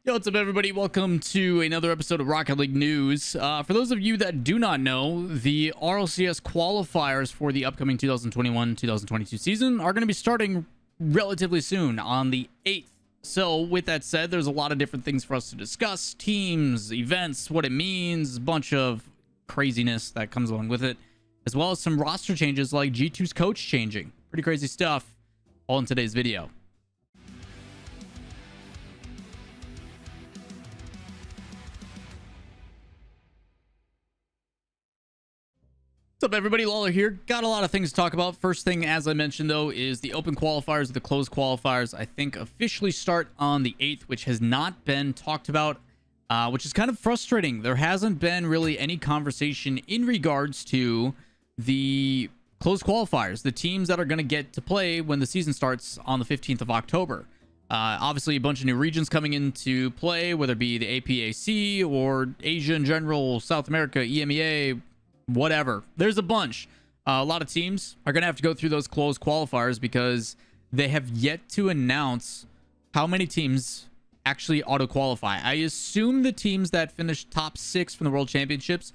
Yo, what's up, everybody? Welcome to another episode of Rocket League News. For those of you that do not know, the RLCS qualifiers for the upcoming 2021-2022 season are going to be starting relatively soon on the 8th. So with that said, there's a lot of different things for us to discuss. Teams, events, what it means, a bunch of craziness that comes along with it, as well as some roster changes like G2's coach changing. Pretty crazy stuff, all in today's video. What's up, everybody? Lawler here. Got a lot of things to talk about. First thing, as I mentioned, though, is the open qualifiers, the closed qualifiers, I think officially start on the 8th, which has not been talked about, which is kind of frustrating. There hasn't been really any conversation in regards to the closed qualifiers, the teams that are going to get to play when the season starts on the 15th of October. Obviously, a bunch of new regions coming into play, whether it be the APAC or Asia in general, South America, EMEA, whatever. There's a bunch. A lot of teams are going to have to go through those closed qualifiers because they have yet to announce how many teams actually auto-qualify. I assume the teams that finish top 6 from the World Championships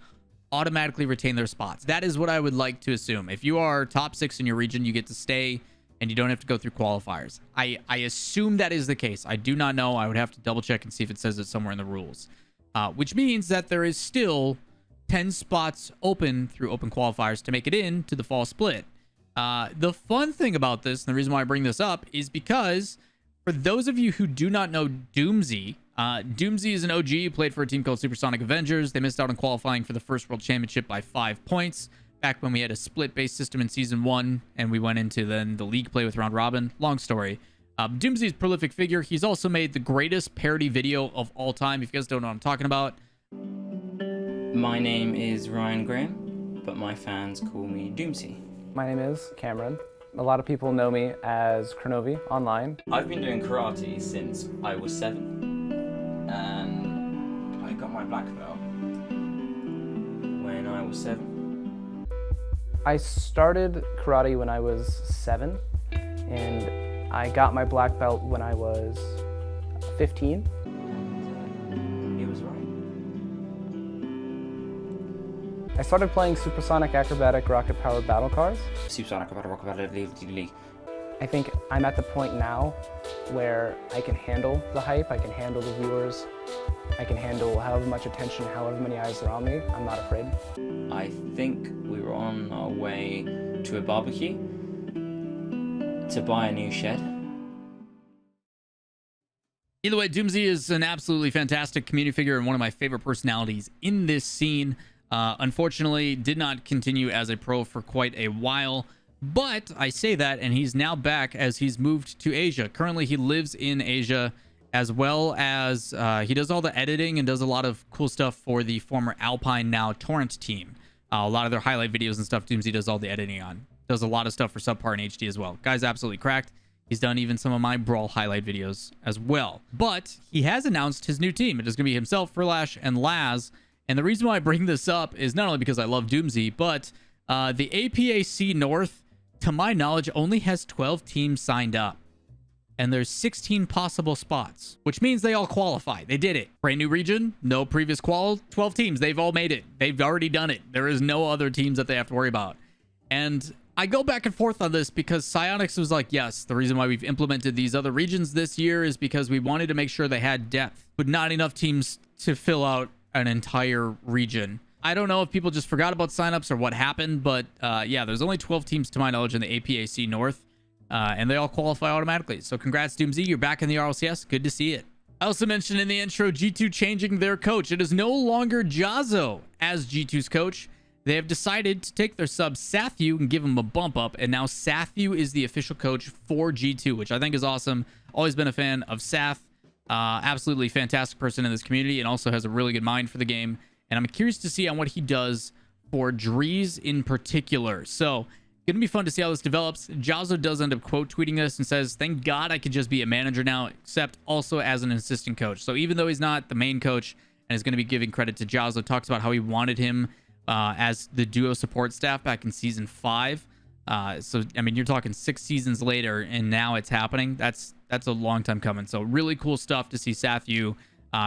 automatically retain their spots. That is what I would like to assume. If you are top 6 in your region, you get to stay and you don't have to go through qualifiers. I assume that is the case. I do not know. I would have to double check and see if it says it somewhere in the rules. Which means that there is still 10 spots open through open qualifiers to make it in to the fall split. The fun thing about this, and the reason why I bring this up, is because for those of you who do not know Doomsee, Doomsee is an OG who played for a team called Supersonic Avengers. They missed out on qualifying for the first World Championship by 5 points back when we had a split-based system in Season 1, and we went into then the league play with Round Robin. Long story. Doomsee's a prolific figure. He's also made the greatest parody video of all time. If you guys don't know what I'm talking about, my name is Ryan Graham, but my fans call me Doomsee. My name is Cameron. A lot of people know me as Kronovi online. I've been doing karate since I was 7, and I got my black belt when I was 7. I started karate when I was 7, and I got my black belt when I was 15. He was right. I started playing supersonic acrobatic rocket powered battle cars. Supersonic acrobatic rocket battle league. I think I'm at the point now where I can handle the hype, I can handle the viewers, I can handle however much attention, however many eyes are on me. I'm not afraid. I think we were on our way to a barbecue to buy a new shed. either way, Doomsee is an absolutely fantastic community figure and one of my favorite personalities in this scene. Unfortunately, did not continue as a pro for quite a while, but I say that, and he's now back as he's moved to Asia. Currently, he lives in Asia, as well as he does all the editing and does a lot of cool stuff for the former Alpine, now Torrent team. A lot of their highlight videos and stuff, Doomsee does all the editing on. Does a lot of stuff for Subpar and HD as well. Guy's absolutely cracked. He's done even some of my Brawl highlight videos as well. But he has announced his new team. It is going to be himself, Furlash, and Laz. And the reason why I bring this up is not only because I love Doomsee, but the APAC North, to my knowledge, only has 12 teams signed up. And there's 16 possible spots, which means they all qualify. They did it. Brand new region, no previous qual, 12 teams. They've all made it. They've already done it. There is no other teams that they have to worry about. And I go back and forth on this because Psyonix was like, yes, the reason why we've implemented these other regions this year is because we wanted to make sure they had depth, but not enough teams to fill out an entire region. I don't know if people just forgot about signups or what happened, but yeah, there's only 12 teams to my knowledge in the APAC North, and they all qualify automatically. So congrats, Doomsee. You're back in the RLCS. Good to see it. I also mentioned in the intro, G2 changing their coach. It is no longer Jazo as G2's coach. They have decided to take their sub Sathu and give him a bump up, and now Sathu is the official coach for G2, which I think is awesome. Always been a fan of Sath. Absolutely fantastic person in this community, and also has a really good mind for the game. And I'm curious to see on what he does for Drees in particular. So, gonna be fun to see how this develops. Jazo does end up quote tweeting this and says, "Thank God I could just be a manager now, except also as an assistant coach." So even though he's not the main coach and is going to be giving credit to Jazo, talks about how he wanted him as the duo support staff back in season 5. So I mean, you're talking 6 seasons later, and now it's happening. That's a long time coming. So really cool stuff to see Sathu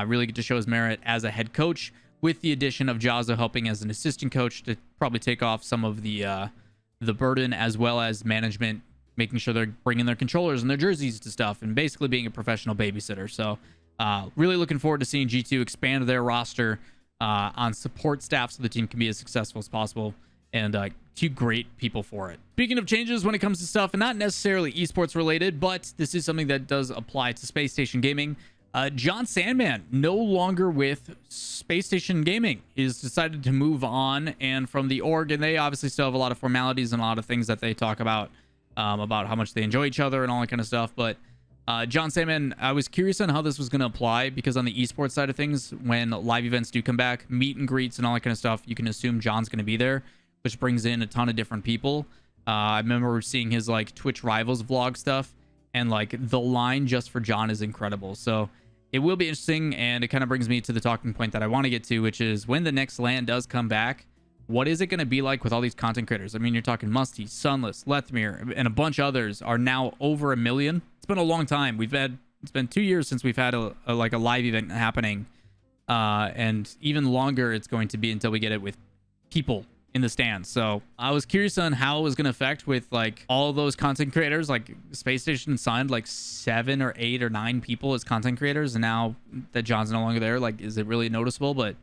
really get to show his merit as a head coach, with the addition of Jazza helping as an assistant coach to probably take off some of the burden, as well as management making sure they're bringing their controllers and their jerseys to stuff, and basically being a professional babysitter. So really looking forward to seeing G2 expand their roster on support staff so the team can be as successful as possible, and two great people for it. Speaking of changes when it comes to stuff, and not necessarily esports related, but this is something that does apply to Space Station Gaming. Jonsandman, no longer with Space Station Gaming, is decided to move on and from the org, and they obviously still have a lot of formalities and a lot of things that they talk about how much they enjoy each other and all that kind of stuff. But Jonsandman, I was curious on how this was going to apply, because on the esports side of things, when live events do come back, meet and greets and all that kind of stuff, you can assume John's going to be there, which brings in a ton of different people. I remember seeing his like Twitch Rivals vlog stuff, and like the line just for John is incredible. So it will be interesting, and it kind of brings me to the talking point that I want to get to, which is when the next LAN does come back, what is it going to be like with all these content creators? I mean, you're talking Musty, Sunless, Lethmere, and a bunch of others are now over 1 million. It's been a long time. It's been 2 years since we've had a live event happening, and even longer it's going to be until we get it with people in the stands. So I was curious on how it was going to affect with like all those content creators. Like Space Station signed like 7 or 8 or 9 people as content creators, and now that John's no longer there, like, is it really noticeable? But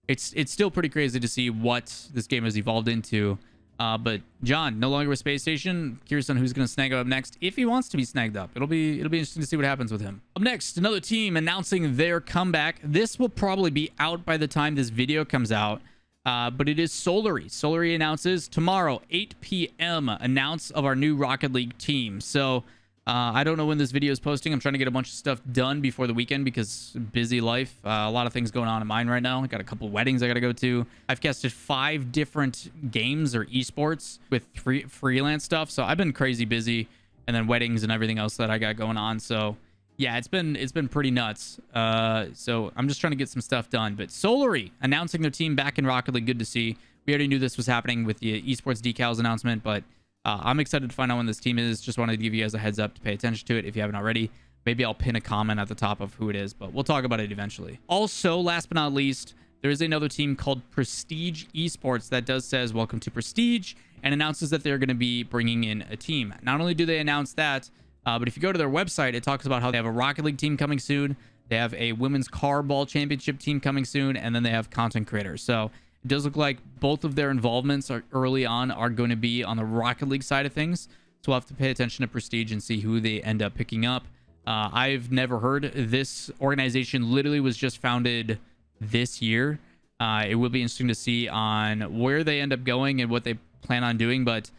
it's still pretty crazy to see what this game has evolved into. But John no longer with Space Station. Curious on who's going to snag up next, if he wants to be snagged up. It'll be interesting to see what happens with him. Up next, another team announcing their comeback. This will probably be out by the time this video comes out. But it is Solary. Solary announces tomorrow, 8 p.m. announce of our new Rocket League team. So I don't know when this video is posting. I'm trying to get a bunch of stuff done before the weekend because busy life. A lot of things going on in mine right now. I got a couple weddings I got to go to. I've casted 5 different games or esports with freelance stuff. So I've been crazy busy, and then weddings and everything else that I got going on. So yeah, it's been pretty nuts. So I'm just trying to get some stuff done. But Solary announcing their team back in Rocket League. Good to see. We already knew this was happening with the esports decals announcement, but I'm excited to find out when this team is. Just wanted to give you guys a heads up to pay attention to it if you haven't already. Maybe I'll pin a comment at the top of who it is, but we'll talk about it eventually. Also, last but not least, there is another team called Prestige Esports that says welcome to Prestige, and announces that they're going to be bringing in a team. Not only do they announce that, but if you go to their website, it talks about how they have a Rocket League team coming soon. They have a women's car ball championship team coming soon, and then they have content creators. So it does look like both of their involvements early on are going to be on the Rocket League side of things. So we'll have to pay attention to Prestige and see who they end up picking up. I've never heard. This organization literally was just founded this year. It will be interesting to see on where they end up going and what they plan on doing, but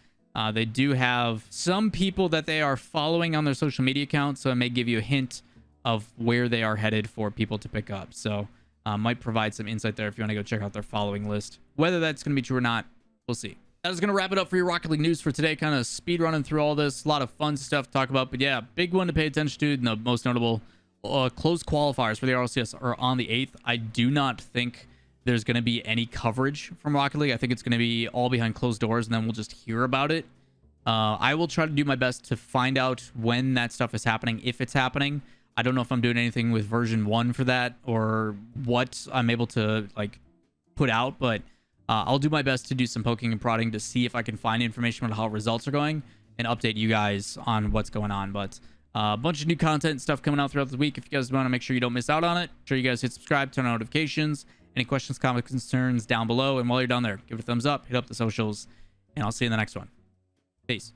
they do have some people that they are following on their social media accounts, so it may give you a hint of where they are headed for people to pick up. So might provide some insight there if you want to go check out their following list. Whether that's going to be true or not, we'll see. That is going to wrap it up for your Rocket League news for today. Kind of speed running through all this. A lot of fun stuff to talk about. But yeah, big one to pay attention to. And the most notable closed qualifiers for the RLCS are on the 8th. I do not think there's going to be any coverage from Rocket League. I think it's going to be all behind closed doors, and then we'll just hear about it. I will try to do my best to find out when that stuff is happening, if it's happening. I don't know if I'm doing anything with version 1 for that or what I'm able to like put out, but I'll do my best to do some poking and prodding to see if I can find information on how results are going and update you guys on what's going on. But a bunch of new content and stuff coming out throughout the week. If you guys want to make sure you don't miss out on it, make sure you guys hit subscribe, turn on notifications. Any questions, comments, concerns down below. And while you're down there, give it a thumbs up, hit up the socials, and I'll see you in the next one. Peace.